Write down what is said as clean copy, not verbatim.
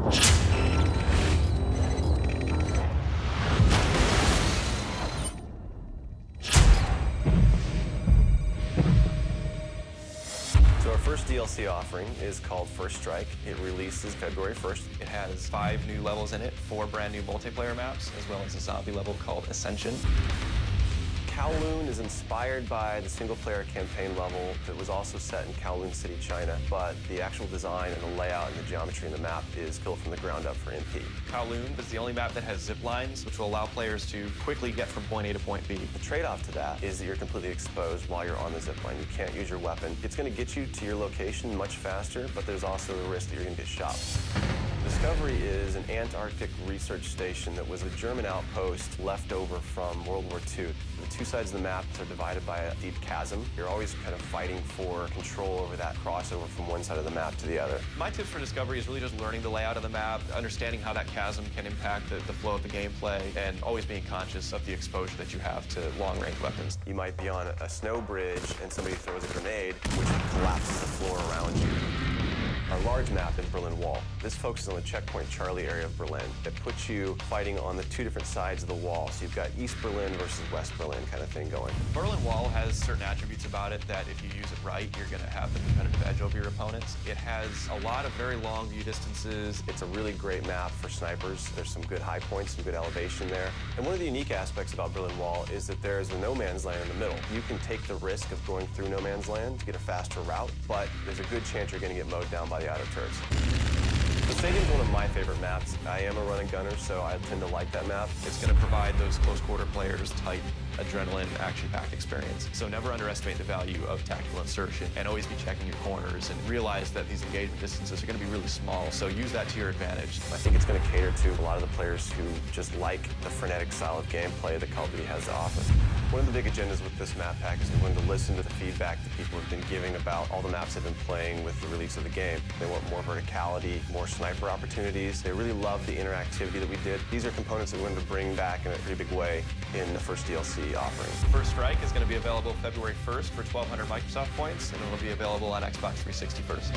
So our first DLC offering is called First Strike. It releases February 1st. It has 5 new levels in it, 4 brand new multiplayer maps, as well as a zombie level called Acension. Kowloon is inspired by the single-player campaign level that was also set in Kowloon City, China, but the actual design and the layout and the geometry in the map is built from the ground up for MP. Kowloon is the only map that has zip lines, which will allow players to quickly get from point A to point B. The trade-off to that is that you're completely exposed while you're on the zip line. You can't use your weapon. It's going to get you to your location much faster, but there's also the risk that you're going to get shot. Discovery is an Antarctic research station that was a German outpost left over from World War II. The 2 sides of the map are divided by a deep chasm. You're always kind of fighting for control over that crossover from one side of the map to the other. My tips for Discovery is really just learning the layout of the map, understanding how that chasm can impact the flow of the gameplay, and always being conscious of the exposure that you have to long-range weapons. You might be on a snow bridge and somebody throws a grenade, which collapses the floor around you. Our large map is Berlin Wall. This focuses on the checkpoint Charlie area of Berlin. It puts you fighting on the 2 different sides of the wall. So you've got East Berlin versus West Berlin kind of thing going. Berlin Wall has certain attributes about it that if you use it right, you're going to have the competitive edge over your opponents. It has a lot of very long view distances. It's a really great map for snipers. There's some good high points, some good elevation there. And one of the unique aspects about Berlin Wall is that there's a no man's land in the middle. You can take the risk of going through no man's land to get a faster route, but there's a good chance you're going to get mowed down by the outer turrets. The stadium's one of my favorite maps. I am a running gunner, so I tend to like that map. It's going to provide those close quarter players tight adrenaline, action-packed experience. So never underestimate the value of tactical insertion, and always be checking your corners and realize that these engagement distances are going to be really small, so use that to your advantage. I think it's going to cater to a lot of the players who just like the frenetic style of gameplay that Call of Duty has to offer. One of the big agendas with this map pack is we're going to listen to the feedback that people have been giving about all the maps they've been playing with the release of the game. They want more verticality, more sniper opportunities. They really love the interactivity that we did. These are components that we're going to bring back in a pretty big way in the first DLC offering. First Strike is going to be available February 1st for 1,200 Microsoft points, and it will be available on Xbox 360 first.